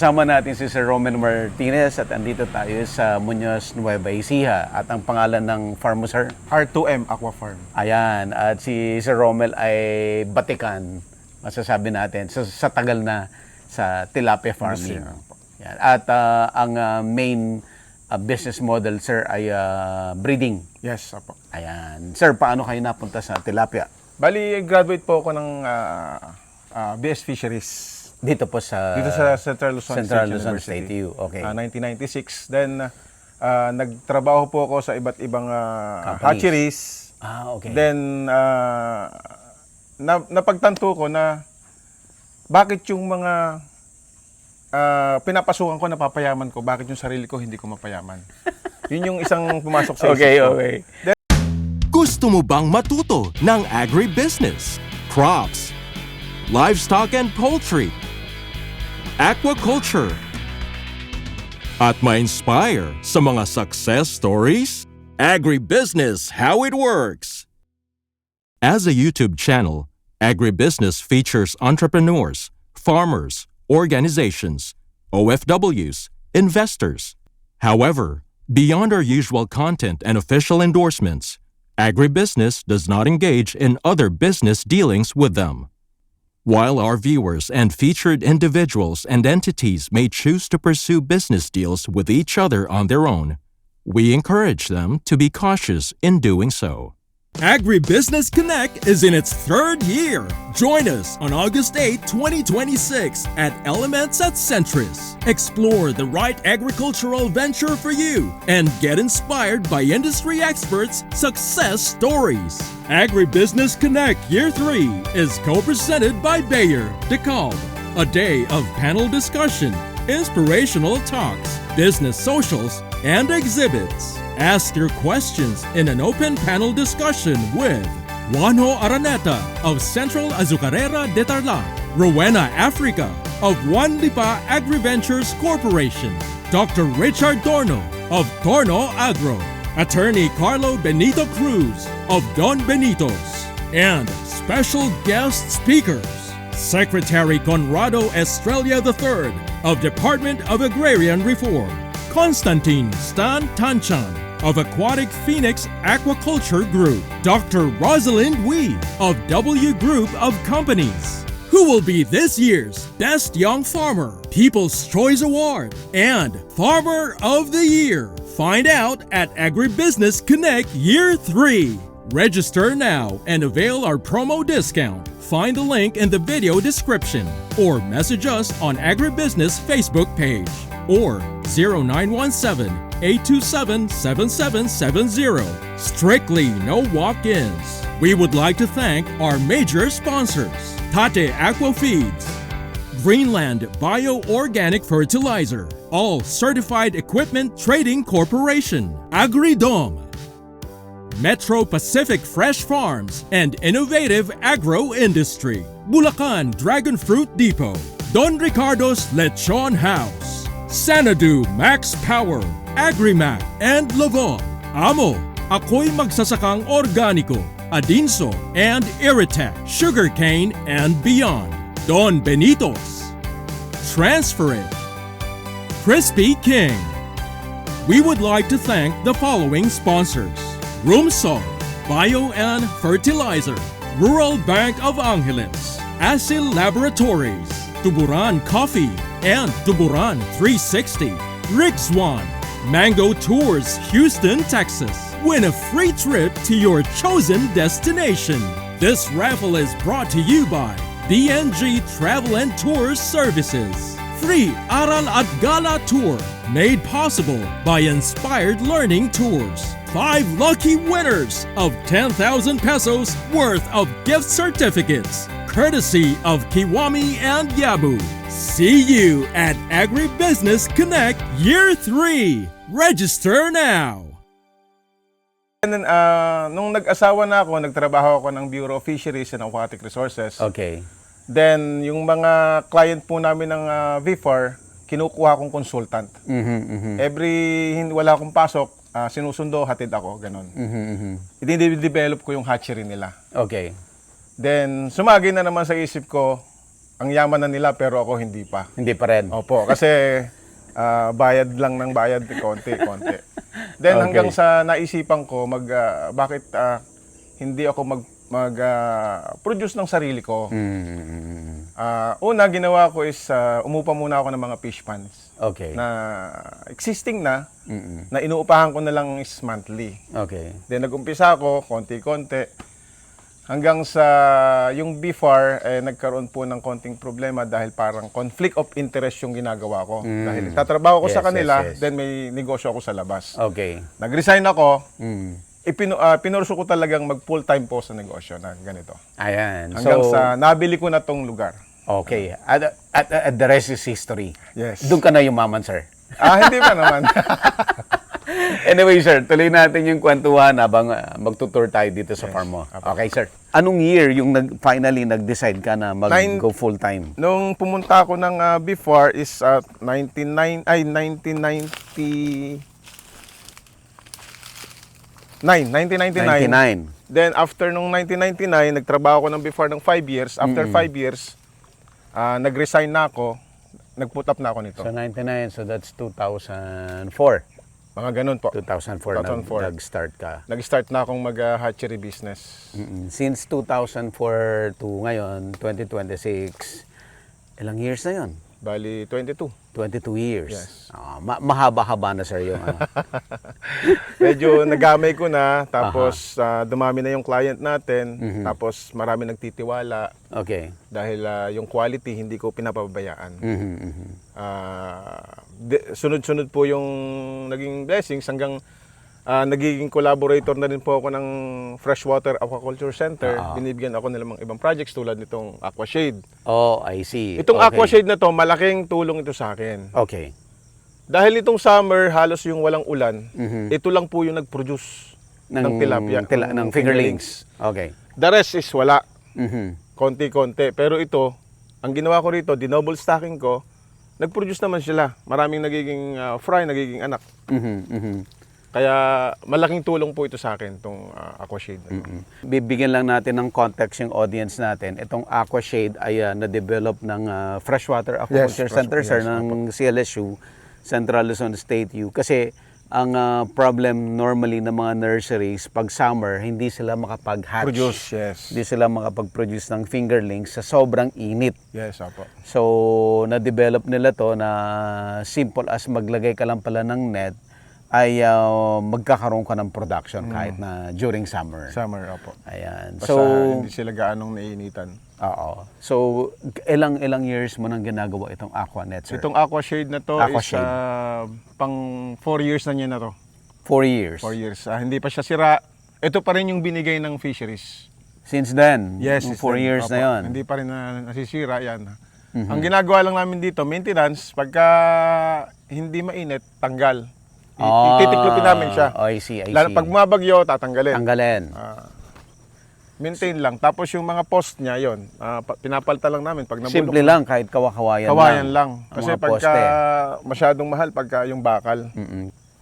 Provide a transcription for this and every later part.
kasama natin si Sir Romel Martinez at andito tayo sa Muñoz, Nueva Ecija. At ang pangalan ng farm mo, sir? R2M Aqua Farm. Ayan, at si Sir Romel ay batikan, masasabi natin, sa tagal na sa tilapia farming. Yan. At ang main business model, sir, ay breeding. Yes, apo. Ayan. Sir, paano kayo napunta sa tilapia? Bali, graduate po ako ng BS Fisheries. Dito po sa Central Luzon Central State Luzon University. State U. Okay. 1996. Then, nagtrabaho po ako sa iba't ibang hatcheries. Okay. Then, napagtanto ko na bakit yung mga pinapasukan ko, napapayaman ko, bakit yung sarili ko hindi ko mapayaman. Yun yung isang pumasok sa isip ko. Okay. Gusto mo bang matuto ng agribusiness, crops, livestock and poultry, aquaculture, at ma-inspire sa mga success stories? Agribusiness How It Works! As a YouTube channel, Agribusiness features entrepreneurs, farmers, organizations, OFWs, investors. However, beyond our usual content and official endorsements, Agribusiness does not engage in other business dealings with them. While our viewers and featured individuals and entities may choose to pursue business deals with each other on their own, we encourage them to be cautious in doing so. Agribusiness Connect is in its third year. Join us on August 8, 2026 at Elements at Centris. Explore the right agricultural venture for you and get inspired by industry experts' success stories. Agribusiness Connect Year 3 is co-presented by Bayer, DeKalb. A day of panel discussion, inspirational talks, business socials, and exhibits. Ask your questions in an open panel discussion with Juanjo Araneta of Central Azucarera de Tarlac, Rowena Africa of Juan Lipa AgriVentures Corporation, Dr. Richard Torno of Torno Agro, Attorney Carlo Benito Cruz of Don Benitos, and special guest speakers, Secretary Conrado Estrella III of Department of Agrarian Reform, Constantine Stan Tanchan of Aquatic Phoenix Aquaculture Group, Dr. Rosalind Wee of W Group of Companies. Who will be this year's Best Young Farmer, People's Choice Award, and Farmer of the Year? Find out at Agribusiness Connect Year 3. Register now and avail our promo discount. Find the link in the video description or message us on Agribusiness Facebook page or 0917-827-7770. Strictly no walk-ins. We would like to thank our major sponsors: Tate Aqua Feeds, Greenland Bio-Organic Fertilizer, All Certified Equipment Trading Corporation, Agridom, Metro Pacific Fresh Farms and Innovative Agro Industry, Bulacan Dragon Fruit Depot, Don Ricardo's Lechon House, Sanadu Max Power, Agrimac, and Lavon. Amo, Ako'y Magsasakang Organiko, Adinso, and Irritec, Sugarcane, and Beyond. Don Benitos, Transfer It, Crispy King. We would like to thank the following sponsors: Rumsol, Bio and Fertilizer, Rural Bank of Angeles, Asil Laboratories, Tuburan Coffee, and Tuburan 360. Rick's One, Mango Tours, Houston, Texas. Win a free trip to your chosen destination. This raffle is brought to you by BNG Travel and Tours Services. Free Aral at Gala Tour, made possible by Inspired Learning Tours. 5 lucky winners of 10,000 pesos worth of gift certificates, courtesy of Kiwami and Yabu. See you at Agribusiness Connect Year 3. Register now. And then, nung nag-asawa na ako, nagtrabaho ako ng Bureau of Fisheries and Aquatic Resources. Okay. Then, yung mga client po namin ng VFAR, kinukuha kong consultant. Wala akong pasok, sinusundo, hatid ako, ganun. I-develop ko yung hatchery nila. Okay. Then, sumagi na naman sa isip ko, ang yaman na nila pero ako hindi pa. Hindi pa rin. Opo, kasi bayad lang ng bayad, konti. Then Okay. hanggang sa naisipan ko, bakit hindi ako produce ng sarili ko. Una, ginawa ko is umupa muna ako ng mga fish ponds Okay. na existing na inuupahan ko na lang is monthly. Okay. Then nag-umpisa ako, konti-konti. Hanggang sa yung before, nagkaroon po ng konting problema dahil parang conflict of interest yung ginagawa ko. Dahil tatrabaho ko sa Yes, kanila, yes, yes. then may negosyo ako sa labas. Okay. Nag-resign ako, pinurso ko talagang mag full-time po sa negosyo na ganito. Ayan. Hanggang So, sa nabili ko na tong lugar. okay. At the rest is history. Yes. Doon ka na yumaman, sir. Hindi pa naman. Anyway, sir, tuloy natin yung kwentuhan habang magtutour tayo dito sa farm mo. Okay, sir. Anong year yung finally nag-decide ka na mag-go full-time? Nung pumunta ako ng before is 1990 1999. 99. Then after nung 1999, nagtrabaho ako ng before ng 5 years. After 5 years, nag-resign na ako. Nag-put up na ako nito. So, 99, so that's 2004. Mga ganun po. 2004 2004. nag-start ka. Nag-start na akong mag-hatchery business. Since 2004 to ngayon, 2026, ilang years na yon? Bali, 22. 22 years. Yes. Mahaba-haba na, sir, yung ano. Medyo nagamay ko na, tapos dumami na yung client natin, tapos marami nagtitiwala Okay. dahil yung quality hindi ko pinapabayaan. Sunod-sunod po yung naging blessings hanggang nagiging collaborator na rin po ako ng Freshwater Aquaculture Center. Binibigyan ako nila mga ibang projects tulad nitong Aquashade. Oh, I see. Itong Okay. Aquashade na to, malaking tulong ito sa akin. Okay. Dahil itong summer, halos yung walang ulan, ito lang po yung nag-produce ng tilapia. ng fingerlings. Okay. The rest is wala. Mhm. Konti-konti. Pero ito, ang ginawa ko rito, dinouble stocking ko, nag-produce naman sila. Maraming nagiging fry, nagiging anak. Kaya malaking tulong po ito sa akin, itong Aquashade. Bibigyan lang natin ng context yung audience natin. Itong Aquashade ay na-develop ng Freshwater Aquaculture Yes, Center, sir, yes, ng CLSU, Central Luzon State U. Kasi ang problem normally ng mga nurseries, pag summer, hindi sila makapag-hatch. Produce, yes. Hindi sila makapag-produce ng fingerlings sa sobrang init. Yes, apo. So, na-develop nila to na simple as maglagay ka lang pala ng net, ay magkakaroon ka ng production kahit na during summer. Summer, apo. Ayan. Basta So, hindi sila gaanong naiinitan. oo. So, ilang years mo nang ginagawa itong Aquanet, sir? Itong Aquashade na to Aquashade. is pang 4 years na niya na to. 4 years. 4 years. Hindi pa siya sira. Ito pa rin yung binigay ng fisheries. Since then, Yes, yung it's 4 done. year na Opo. yon. Hindi pa rin nasisira yan. Ang ginagawa lang namin dito, maintenance, pagka hindi mainit, tanggal. Ititiklopin namin siya. Oh, I see. Lalo pag mabagyo, tatanggalin. Tanggalin. Maintain lang. Tapos yung mga post niya, yon, pinapalta lang namin. Pag nabulok, Simple lang, kahit kawayan kawayan lang. Ang Kasi mga pagka poste. masyadong mahal, pagka yung bakal.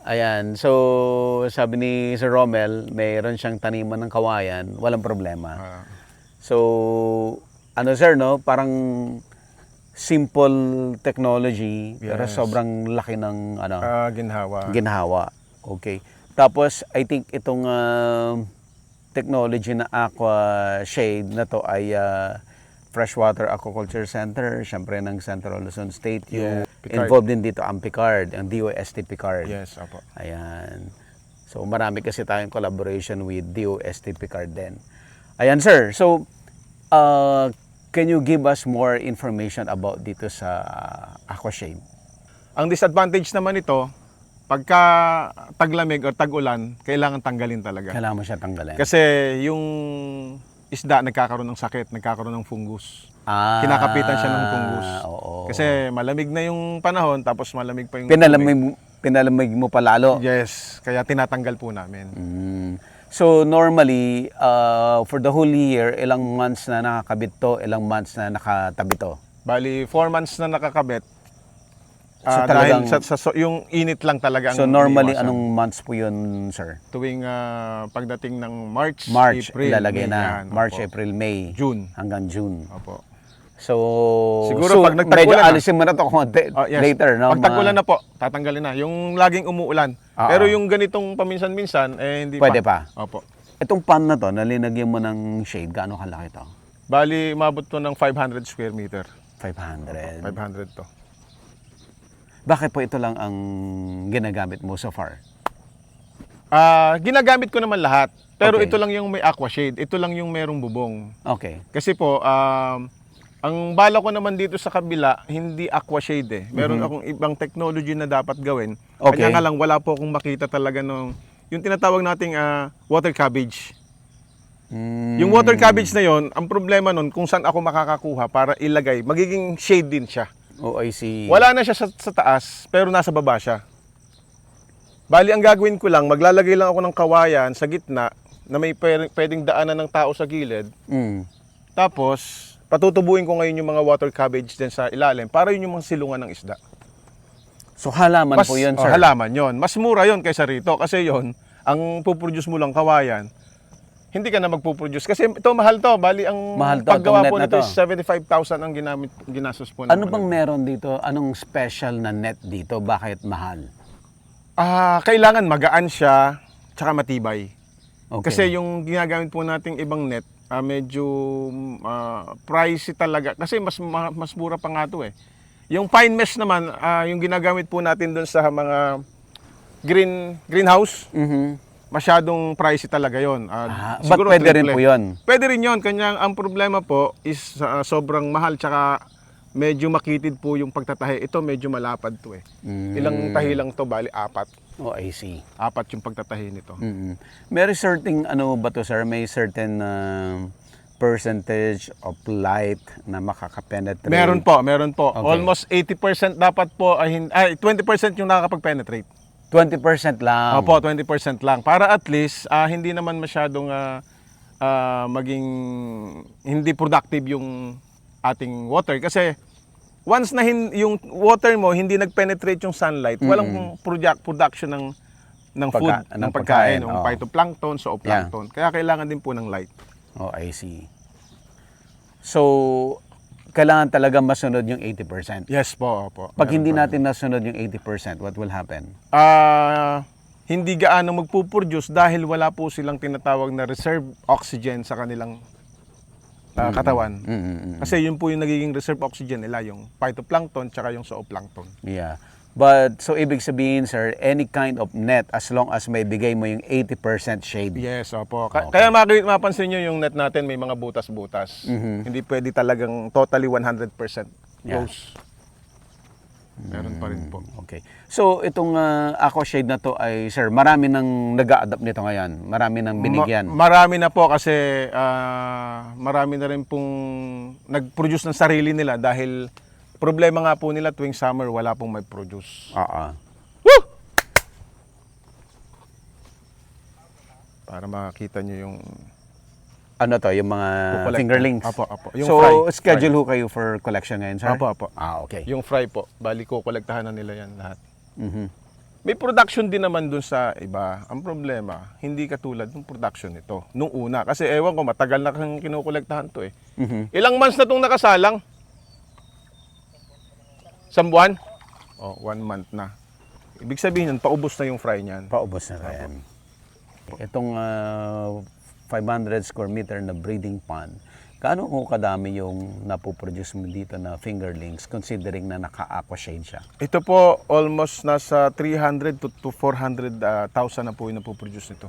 Ayan. So, sabi ni Sir Romel, mayroon siyang taniman ng kawayan, walang problema. So, ano sir, no? Parang simple technology, pero Yes. sobrang laki ng Ginhawa. ginhawa. Okay. Tapos, I think itong technology na Aqua Shade na to ay Freshwater Aquaculture Center, syempre ng Central Luzon State U. Yeah, Picard. Involved din dito ang Picard, ang DOST Picard. Yes, apo. Ayan. So, marami kasi tayong collaboration with DOST Picard din. Ayan, sir. So, can you give us more information about dito sa Aquashade? Ang disadvantage naman ito, pagka taglamig o tag-ulan, kailangan tanggalin talaga. Kailangan mo siya tanggalin. Kasi yung isda nagkakaroon ng sakit, nagkakaroon ng fungus. Ah, Kinakapitan siya ng fungus. Oo. Kasi malamig na yung panahon, tapos malamig pa yung Pinalamig mo pa lalo. Yes, kaya tinatanggal po namin. So normally, for the whole year, ilang months na nakakabit to, ilang months na nakatabi to? Bali, 4 months na nakakabit. So Dahil talagang- yung init lang talaga ang So normally, iniiwasan. anong months po yun, sir? Tuwing pagdating ng March, March, April, ilalagay May, na. yan, March, opo. April, May. June. Hanggang June. Opo. So, Siguro pag medyo nagtag-ulan na. alisin mo na to konti Yes. later, no? Pag tag-ulan na po, tatanggalin na. Yung laging umuulan. Oo. Pero yung ganitong paminsan-minsan, hindi Pwede pa. Opo. Itong pan na to, nalinagyan mo ng shade, gaano kalaki to? Bali, umabot to ng 500 square meter. 500. 500 to. Bakit po ito lang ang ginagamit mo so far? Ginagamit ko naman lahat. Pero Okay. ito lang yung may aqua shade. Ito lang yung merong bubong. Okay. Kasi po, ang bala ko naman dito sa kabila, hindi aqua shade eh. Meron akong ibang technology na dapat gawin. Okay. Kanya nga lang, wala po akong makita talaga nung, yung tinatawag nating water cabbage. Yung water cabbage na yon, ang problema nun, kung saan ako makakakuha para ilagay, magiging shade din siya. Oh, I see. Wala na siya sa taas, pero nasa baba siya. Bali, ang gagawin ko lang, maglalagay lang ako ng kawayan sa gitna na may pwedeng daanan ng tao sa gilid. Mm. Tapos, patutubuin ko ngayon yung mga water cabbage din sa ilalim para yun yung mga silungan ng isda. So halaman po yun, sir? Halaman yun. Mas mura yun kaysa rito kasi yun, ang puproduce mo lang kawayan, hindi ka na magpuproduce. Kasi ito, mahal to. Bali, ang Mahal to, paggawa itong po net na nito to. is 75,000 ang ginastos po. Ano bang meron dito? Anong special na net dito? Bakit mahal? Kailangan magaan siya, tsaka matibay. Okay. Kasi yung ginagamit po nating ibang net, medyo pricey talaga. Kasi mas mura pa nga to eh. Yung fine mesh naman, yung ginagamit po natin doon sa mga greenhouse, masyadong pricey talaga yon. But pwede rin po yun? Pwede rin yun. Kanya ang problema po is sobrang mahal tsaka medyo makitid po yung pagtatahi. Ito medyo malapad to eh. Ilang tahi lang to, bali 4. Oh, I see. 4 yung pagtatahi nito. May certain, ano ba to, sir? May certain percentage of light na makakapenetrate? Meron po. Okay. Almost 80% dapat po, 20% yung nakakapag-penetrate. 20% lang? Opo, 20% lang. Para at least, hindi naman masyadong maging hindi productive yung ating water. Kasi once na yung water mo hindi nag-penetrate yung sunlight, walang production ng food, ng pagkain, ng phytoplankton, zooplankton. Kaya kailangan din po ng light. Oh, I see. So, kailangan talaga masunod yung 80%. Yes po, opo. Pag hindi natin nasunod yung 80%, what will happen? Hindi gaano magpuproduce dahil wala po silang tinatawag na reserve oxygen sa kanilang katawan. Kasi yun po yung nagiging reserve oxygen nila, yung phytoplankton tsaka yung zooplankton. Yeah. But, so ibig sabihin, sir, any kind of net, as long as may bigay mo yung 80% shade. Yes, opo. Kaya mapansin nyo yung net natin may mga butas-butas. Hindi pwede talagang totally 100% close. Meron pa rin po. Okay. So, itong aqua shade na to ay, sir, marami nang nag-a-adapt nito ngayon. Marami nang binigyan. Marami na po kasi marami na rin pong nag-produce ng sarili nila dahil problema nga po nila tuwing summer wala pong may produce. Woo! Para makita nyo yung Ano to, yung mga Kukolekta. fingerlings? Apo. Yung So, fry. schedule ho kayo for collection ngayon, sir? Apo. Okay. Yung fry po, bali ko kolektahan na nila yan lahat. Mhm. May production din naman dun sa iba. Ang problema, hindi katulad ng production nito. Nung una, kasi ewan ko, matagal na kang kinukolektahan to eh. Ilang months na itong nakasalang? 1 buwan? 1 month na. Ibig sabihin nun, paubos na yung fry niyan. Paubos na rin. Itong 500 square meter na breeding pond, gaano ko kadami yung napoproduce mo dito na fingerlings considering na naka-aqua shade siya? Ito po, almost nasa 300 to 400,000 na po yung napoproduce nito.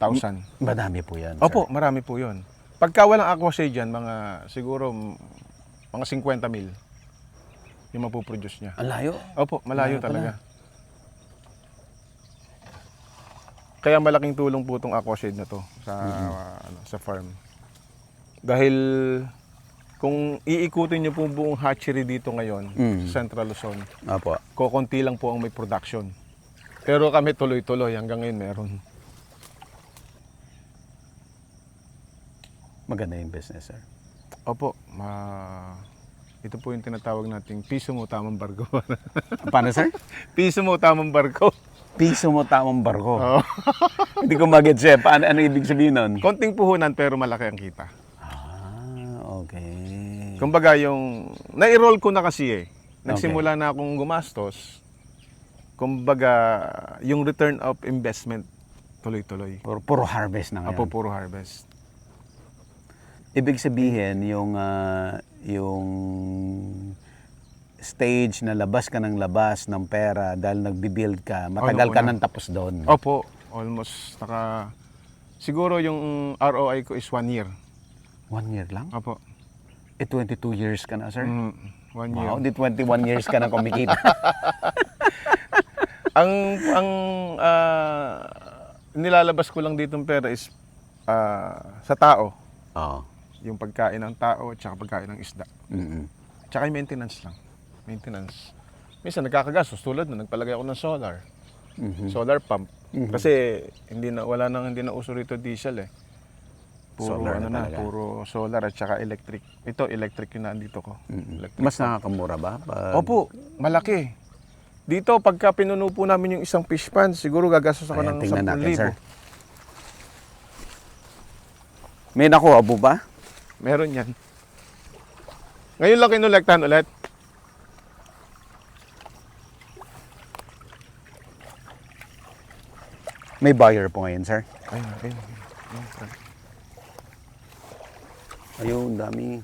1,000. Madami po yan, Opo, sir. marami po yun. Pagka walang aqua shade yan, siguro mga 50 mil yung mapoproduce niya. Ang layo. Opo, malayo Malayo pala. talaga. Kaya malaking tulong po itong aqua shade na to sa farm. Dahil kung iikutin niyo po buong hatchery dito ngayon sa Central Luzon, Opo. kokonti lang po ang may production. Pero kami tuloy-tuloy hanggang ngayon meron. Maganda yung business, sir. Opo, ito po yung tinatawag nating piso mo tamang barko. Paano, sir? Piso mo tamang barko. Piso mo tamang barko. Oo. Hindi ko mag-get, chef. Ano ibig sabihin nun? Konting puhunan pero malaki ang kita. Okay. Kumbaga yung, na-enroll ko na kasi eh. Nagsimula na akong gumastos. Kumbaga, yung return of investment, tuloy-tuloy. Puro harvest na ngayon. Apo, puro harvest. Ibig sabihin, yung stage na labas ka ng labas ng pera dahil nagbi-build ka, matagal ka nang tapos doon. Opo, almost siguro yung ROI ko is 1 year. 1 year lang? Opo. 22 years ka na, sir? 1 year. Wow, di 21 years ka na kumikita. ang nilalabas ko lang dito ng pera is sa tao. Oo. Yung pagkain ng tao at saka pagkain ng isda. Mm-mm. Tsaka yung maintenance lang. Maintenance. Minsan nagkakagastos tulad na nagpalagay ako ng solar. Solar pump. Kasi hindi na uso rito diesel eh. Puro Solar na talaga. puro solar at saka electric. Ito electric yung nandito ko. Electric. Mas nakakamura ba? Opo, malaki. Dito pagka pinuno po namin yung isang fish pan, siguro gagastos ako Ayan, ng tingnan natin, sir. 10,000. May nakuha po ba? Meron yan. Ngayon lang kinolektahan ulit. May buyer po ngayon, sir. Ayun. Ayun, dami.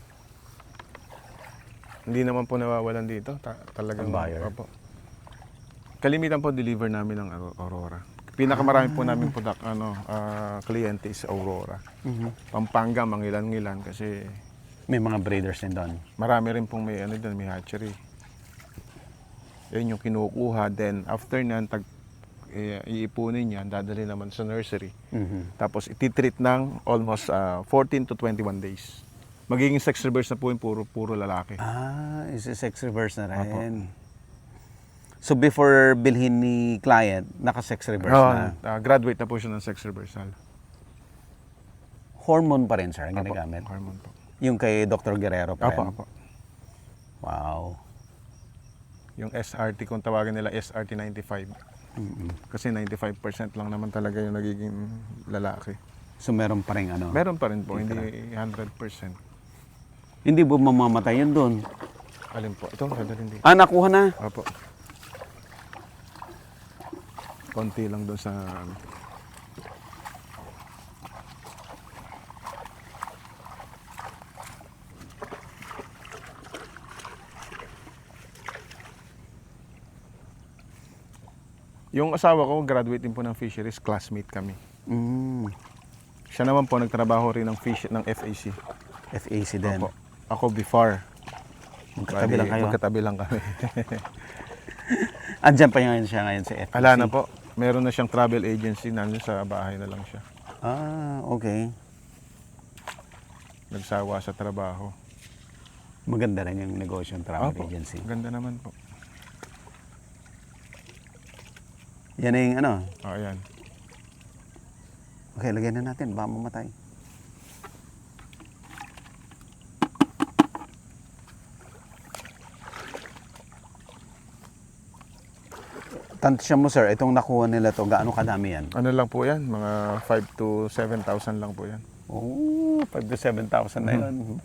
Hindi naman po nawawalan dito. Talagang Ang buyer. Opo. Kalimitan po deliver namin ng Aurora. Pinakamarami po namin kliyente is Aurora. Pampanga, mangilan-ngilan kasi May mga breeders din doon. marami rin pong may may hatchery. Yun yung kinukuha. Then after nyan, iipunin yan, dadali naman sa nursery. Tapos ititreat ng almost 14 to 21 days. Magiging sex reverse na po yung puro lalaki. Is a sex reverse na rin. So before bilhin ni client, naka-sex reverse na. Graduate na po siya ng sex reversal. Hormone pa rin, sir, ang ginagamit. Hormone po. Yung kay Dr. Guerrero pa rin. Apo. Wow. Yung SRT, kung tawagin nila SRT 95. Kasi 95% lang naman talaga yung nagiging lalaki. So meron pa rin ano. Meron pa rin po, hindi 100%. Hindi ba mamamatay yun doon? Alin po? Ito, dadalhin dito. Nakuha na. Apo. Konti lang doon sa... Yung asawa ko, graduate din po ng fisheries, classmate kami. Siya naman po nagtrabaho rin ng FAC. FAC din. Opo. Ako before. Magkatabi lang kayo. Magkatabi lang kami. Andyan pa ngayon siya ngayon sa FAC. Ala na po. Meron na siyang travel agency, nandun sa bahay na lang siya. Okay. Nagsawa sa trabaho. Maganda rin yung negosyo ng travel Opo, agency. ganda naman po. Yan na yung ano. Ayan. Okay, lagyan na natin. Baka mamatay. Tansya mo, sir, itong nakuha nila to, gaano kadami yan? Ano lang po yan? Mga 5 to 7,000 lang po yan. 5 to 7,000 na yun.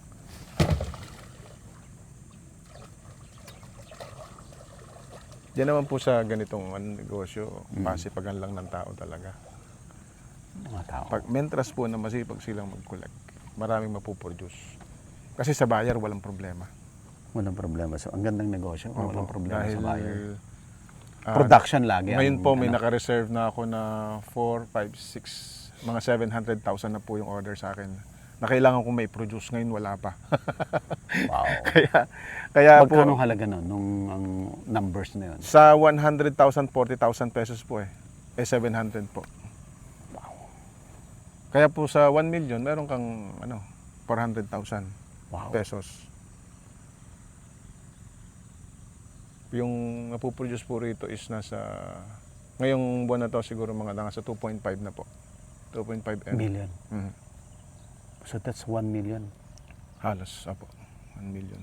Diyan naman po sa ganitong negosyo, pasipagan lang ng tao talaga. Mga tao. Mentras po na masipag silang mag-collect, maraming mapuproduce. Kasi sa buyer, walang problema. Walang problema. So, ang gandang negosyo. Walang problema Dahil, sa buyer. Production lagi. Ngayon po, may ano. naka-reserve na ako na 4, 5, 6, mga 700,000 na po yung order sa akin. Na kailangan kong may produce, ngayon wala pa. Wow. kaya po, Magkano halaga nun, nung ang numbers na yun? sa 100,000, 40,000 pesos po eh 700 po. Wow. Kaya po sa 1 million, meron kang 400,000 Wow. pesos. Yung napuproduce po rito is nasa, ngayong buwan na to siguro mga nasa 2.5 na po. 2.5 M. Million. Mhm. So that's 1 million. Halos, apo. 1 million.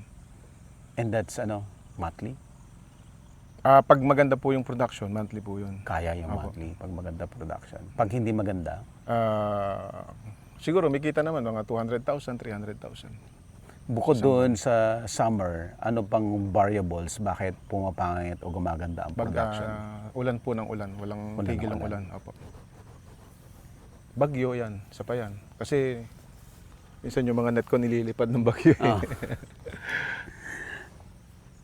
And that's monthly? Pag maganda po yung production, monthly po yun. Kaya yung Apo. monthly pag maganda production. Pag hindi maganda, Siguro may kita naman mga 200,000, 300,000. Bukod doon sa summer, ano pang variables bakit pumapangit o gumaganda ang production? Ulan po ng ulan, walang Ulan ng tigil ng ulan. ulan. Opo. Bagyo yan, isa pa yan. Kasi minsan yung mga net ko nililipad ng bagyo. Ah.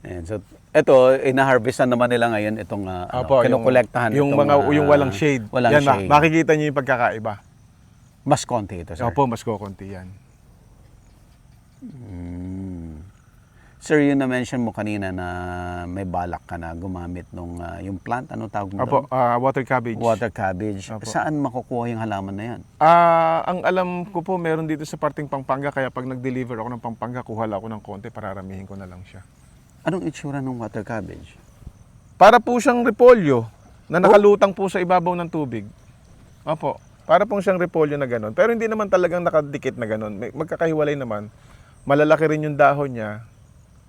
Ayan, so, ito, ina-harvestan naman nila ngayon itong Opo, kinukolektahan. yung itong, mga yung walang shade. Walang yan, shade. makikita niyo yung pagkakaiba. Mas konti ito, sir. Opo, mas kukunti yan. Sir, yun na-mention mo kanina na may balak ka na gumamit nung yung plant, ano tawag mo Opo, doon? water cabbage. Water cabbage. Opo. Saan makukuha yung halaman na yan? Ang alam ko po, meron dito sa parting Pampanga, kaya pag nag-deliver ako ng Pampanga, kuha lang ako ng konti, pararamihin ko na lang siya. Anong itsura ng water cabbage? Para po siyang repolyo na nakalutang po sa ibabaw ng tubig. Opo, para pong siyang repolyo na gano'n. Pero hindi naman talagang nakadikit na gano'n. Magkakahiwalay naman. Malalaki rin yung dahon niya.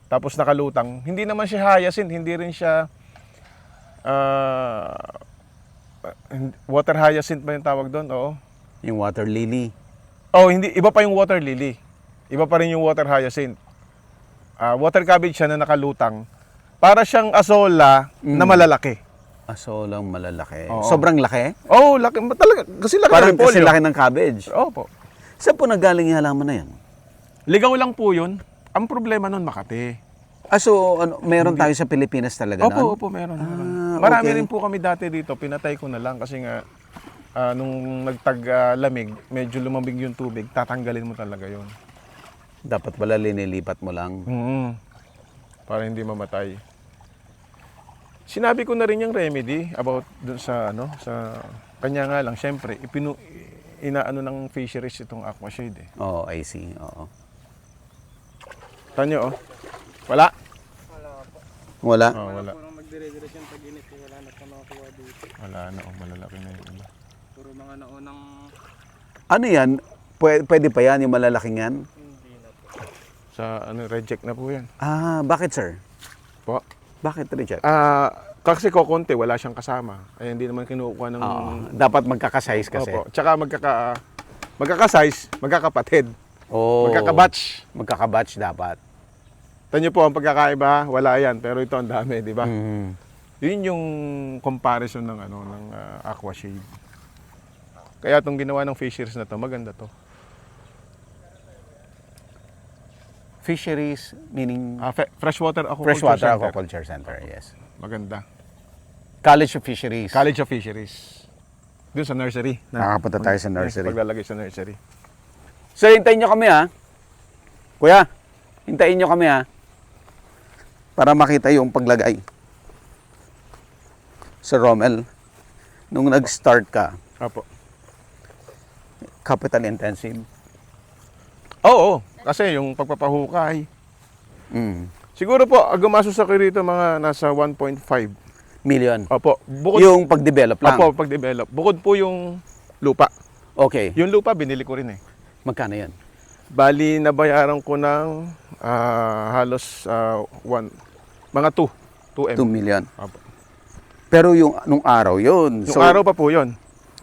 Tapos nakalutang. Hindi naman siya hyacinth, hindi rin siya water hyacinth ba yung tawag doon? Oo. Yung water lily. Oh, hindi, iba pa yung water lily. Iba pa rin yung water hyacinth. Water cabbage siya na nakalutang. Para siyang asola na malalaki. Aso lang malalaki. Oo. Sobrang laki? Oh, laki talaga. Kasi laki Parang ng repolyo. kasi laki ng cabbage. Opo. Saan po nanggaling yung halaman na yan? Ligaw lang po yun. Ang problema nun, Makati. So, meron tayo sa Pilipinas talaga Opo, nun? opo, meron. okay. Marami rin po kami dati dito. Pinatay ko na lang kasi nga nung nagtag-lamig, medyo lumamig yung tubig, tatanggalin mo talaga yun. Dapat pala linilipat mo lang. Para hindi mamatay. Sinabi ko na rin yung remedy about dun sa sa kanya nga lang syempre inaano ng fisheries itong aquashade eh. Oh, I see. Oo. Tanyo oh. Wala. Wala? Oh, wala. Puro magdire-diretso yung tag-init eh. Wala na pa nakuha dito. Wala na oh, malalaki na yun. Puro mga naunang Ano yan? Pwede pa yan, yung malalaking yan? hindi na po. Sa reject na po yan. Bakit sir? Po. Bakit reject? Kasi kokonti, wala siyang kasama. Ay hindi naman kinukuha ng Dapat magkakasize kasi. Opo. Tsaka magkaka-size, magkakapatid. Oh, Magkakabatch. Magkakabatch dapat. Tanyo po ang pagkakaiba, wala yan, pero ito ang dami, di ba? Mhm. Yun yung comparison ng aquashade. Kaya itong ginawa ng fisheries na to, maganda to. Fisheries, meaning Freshwater freshwater Center. aquaculture center, yes. Maganda. College of Fisheries. College of Fisheries. Doon sa nursery. Nakakapunta tayo sa nursery. Yes, paglalagay sa nursery. So, hintayin nyo kami ha. Kuya, hintayin nyo kami ha. Para makita yung paglagay. Sir Romel, nung nag-start ka, Opo. capital intensive. Oo, kasi yung pagpapahukay. Mm. Siguro po, gumastos ako rito mga nasa 1.5. Million. Opo. Bukod, Yung pag-develop lang. Opo, pag-develop. Bukod po yung lupa. Okay. Yung lupa, binili ko rin eh. Magkano yan? Bali, nabayaran ko ng halos mga 2 2 M. million. Opo. Pero yung nung araw yun. Yung araw pa po yun.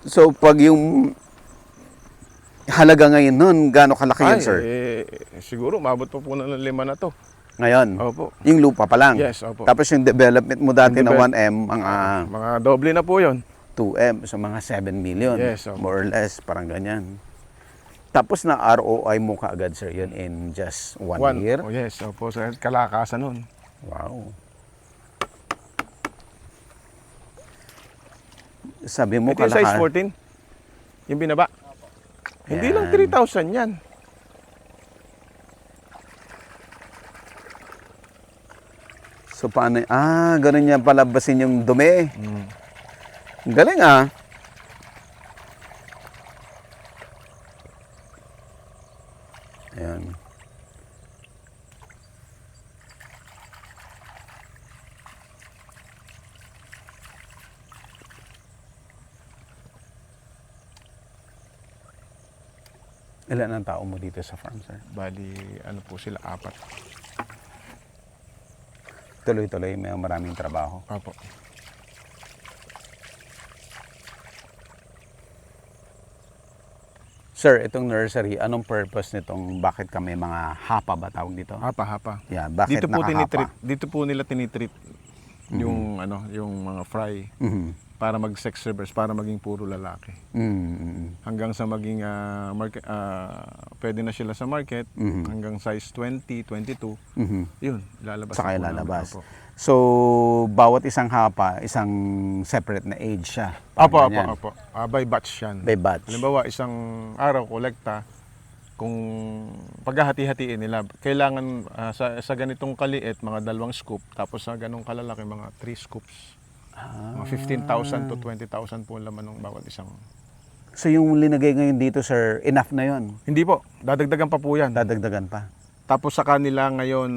So, pag yung halaga ngayon nun, gaano kalaki yun, sir? Siguro, mabot pa po na ng 5 na to. Ngayon? Opo. Yung lupa pa lang? Yes, opo. Tapos yung development mo dati Yung na develop- 1M, ang Mga doble na po yun. 2M, so mga 7 million. Yes, opo. More or less, parang ganyan. Tapos na ROI mo kaagad, sir, yun in just 1 year? Oh, yes, opo. Sa kalakasan nun. Wow. Sabi mo, Ito yung size 14. Yung binaba. Hindi lang 3,000 yan. So, paano? Ganun niya palabasin yung dumi. Galing ah. Ayan. Ilan ang tao mo dito sa farm, sir? Bali, ano po sila, 4. Tuloy-tuloy, may maraming trabaho. Opo. Sir, itong nursery, anong purpose nitong, bakit kami mga hapa ba tawag dito? Hapa. Yeah, bakit Dito po nakahapa? dito po nila tinitreat yung yung mga fry para mag sex servers, para maging puro lalaki. Hanggang sa maging pwede na sila sa market hanggang size 20, 22. Yun, lalabas. Saka na po namin. lalabas. Opo. So, bawat isang hapa, isang separate na age siya. Apo. Ganyan. By batch yan. By batch. Halimbawa, isang araw kolekta, kung paghahati-hatiin nila, kailangan sa ganitong kaliit, mga 2 scoop, tapos sa ganong kalalaki, mga 3 scoops. Mga 15,000 to 20,000 po ang laman ng bawat isang. So, yung linagay ngayon dito, sir, enough na yon. Hindi po, dadagdagan pa po yan. Dadagdagan pa. Tapos sa kanila ngayon,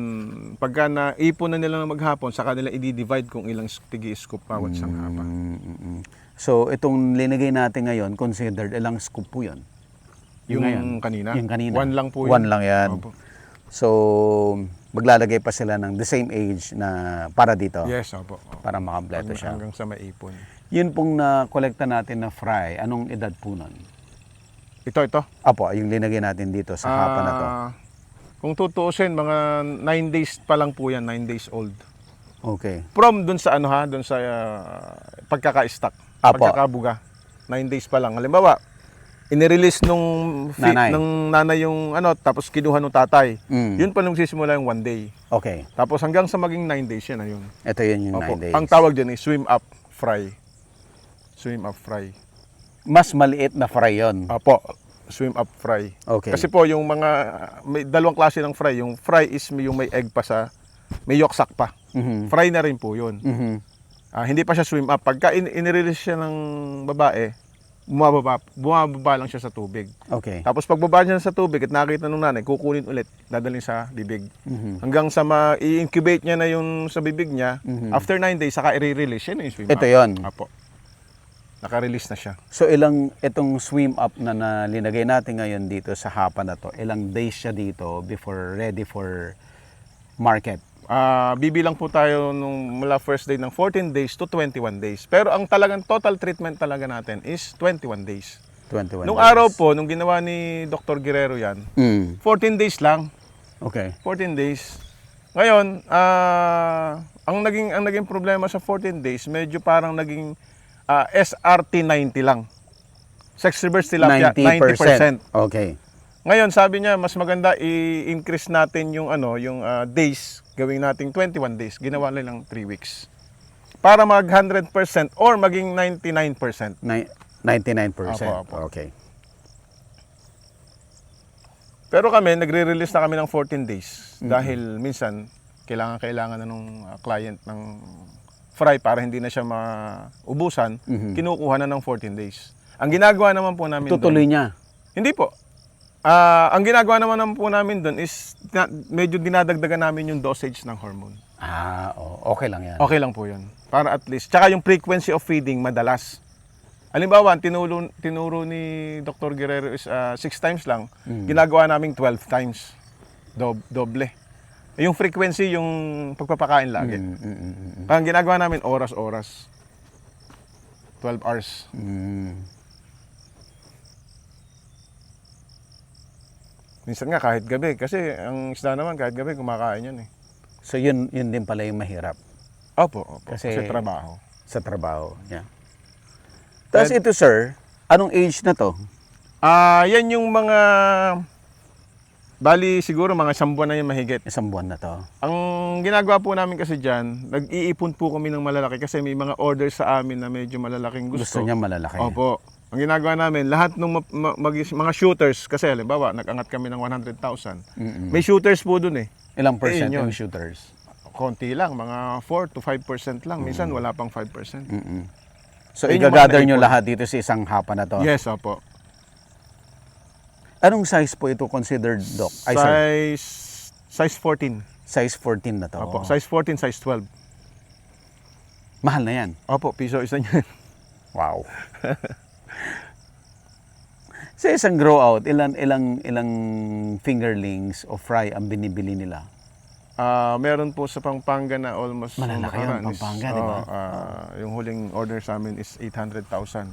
pagka naipon na nila ng maghapon, sa kanila i-divide kung ilang tigi-scoop bawat isang hapa. So, itong linagay natin ngayon, considered ilang scoop po yun? Yung ngayon? kanina? Yung kanina. 1 lang po yun. 1 lang yan. Opo. So, maglalagay pa sila ng the same age na para dito. Yes, opo. Para makampleto siya. Hanggang sa maipon. Yun pong na-kolekta natin na fry, anong edad po nun? Ito. Apo, yung linagay natin dito sa hapa na to. Kung tutuusin, mga 9 days pa lang po yan, 9 days old. Okay. From dun sa dun sa pagkaka-stock, Apo. pagkakabuga. 9 days pa lang. Halimbawa, inirelease nung Nanay. ng nanay yung tapos kinuha nung tatay. Mm. Yun pa nung sisimula yung 1 day. Okay. Tapos hanggang sa maging 9 days yan na yun. Ito yun yung Opo. 9 days. Ang tawag dyan ay swim up fry. Swim up fry. Mas maliit na fry yun. Apo, swim up fry. Okay. Kasi po yung mga may dalawang klase ng fry. Yung fry is yung may egg pa may yolk sac pa. Fry na rin po yun. Hindi pa siya swim up. Pagka inirelease siya ng babae, bumababa lang siya sa tubig. Okay. Tapos pagbaba niya sa tubig at nakita nung nanay, kukunin ulit, dadalhin sa bibig. Hanggang sa i-incubate niya na yung sa bibig niya, after 9 days, saka i-release. Yan yung swim up. Ito yun. Apo. Naka-release na siya. So, itong swim up na linagay natin ngayon dito sa hapa na to, ilang days siya dito before ready for market? Bibilang po tayo mula first day ng 14 days to 21 days. Pero ang talagang total treatment talaga natin is 21 days. 21 Nung days. araw po, nung ginawa ni Dr. Guerrero yan, 14 days lang. Okay. 14 days. Ngayon, ang naging problema sa 14 days, medyo parang naging SRT 90 lang. Sex reverse tilapia, 90%. Okay. Ngayon, sabi niya, mas maganda i-increase natin yung days, gawin natin 21 days. Ginawa nilang 3 weeks. Para mag 100% or maging 99%. 99%. Apo. Okay. Pero kami, nagre-release na kami ng 14 days. Dahil minsan, kailangan na nung client ng fry para hindi na siya maubusan, kinukuha na ng 14 days. Ang ginagawa naman po namin Tutuloy doon, niya. hindi po. Ang ginagawa naman po namin doon is medyo dinadagdagan namin yung dosage ng hormone. Okay lang yan. Okay lang po yun. Para at least. Tsaka yung frequency of feeding madalas. Halimbawa, tinuro ni Dr. Guerrero is 6 times lang. Ginagawa namin 12 times. Doble. Yung frequency, yung pagpapakain lagi. Ang ginagawa namin, oras-oras. 12 hours. Minsan nga kahit gabi. Kasi ang isda naman kahit gabi kumakain yan eh. So yun din pala yung mahirap Opo. Kasi- Kasi trabaho. sa trabaho. Yeah. Tapos ito sir, anong age na to? Yan yung mga... Bali, siguro mga 1 buwan na yung mahigit. Isang buwan na to. Ang ginagawa po namin kasi dyan, nag-iipon po kami ng malalaki kasi may mga orders sa amin na medyo malalaking gusto. Gusto niya malalaki. Opo. Ang ginagawa namin, lahat ng mga shooters, kasi halimbawa, nag-angat kami ng 100,000. May shooters po dun eh. Ilang percent Ayun yun. yung shooters? Konti lang, mga 4 to 5% lang. Minsan wala pang 5%. So Ayun yung i-gather mga nyo naipon. lahat dito sa isang hapa na to? Yes, opo. Anong size po ito considered, Doc? Ay, sir. Size 14. Size 14 na to. Opo, size 14, size 12. Mahal na yan. Opo, piso isa niyan. Wow. Sa isang grow out, ilang fingerlings o fry ang binibili nila? Meron po sa Pampanga na almost... Malalaki yun, Pampanga, di ba? Yung huling order sa amin is 800,000.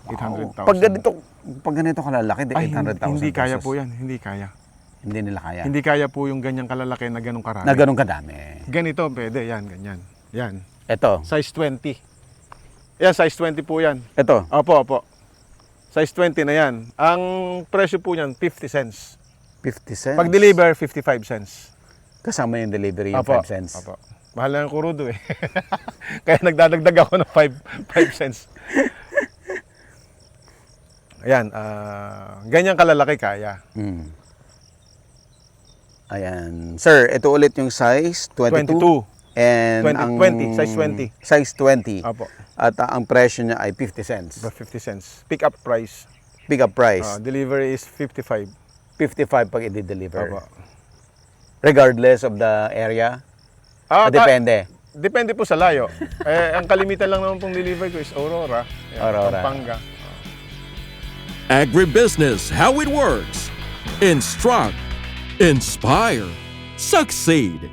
800,000. Pag ganito kalalaki, di Ay, 800,000 hindi kaya pesos. po yan. Hindi kaya. Hindi nila kaya. Hindi kaya po yung ganyang kalalaki na ganong karami. Na ganun kadami. Ganito, pwede. Yan, ganyan. Yan. Ito. Size 20. Yan, size 20 po yan. Ito. Opo. Size 20 na yan. Ang presyo po niyan, 50 cents. 50 cents. Pag deliver, 55 cents. Kasama yung delivery, yung Opo, 5 cents. Opo. Mahal na yung kurudo eh. Kaya nagdadagdag ako ng 5 cents. Ayan, ganyang kalalaki kaya. Hmm. Ayan. Sir, ito ulit yung size 22. 22. And 20, size 20. Size 20. Opo, At ang presyo niya ay 50 cents. 50 cents. Pick up price. Pick up price. Delivery is 55. 55 pag i-deliver. Opo. Regardless of the area? Ah, Depende. Depende po sa layo. Ang kalimitan lang naman pong deliver ko is Aurora. Yan, Aurora. Pampanga. Agribusiness, how it works. Instruct, inspire, succeed.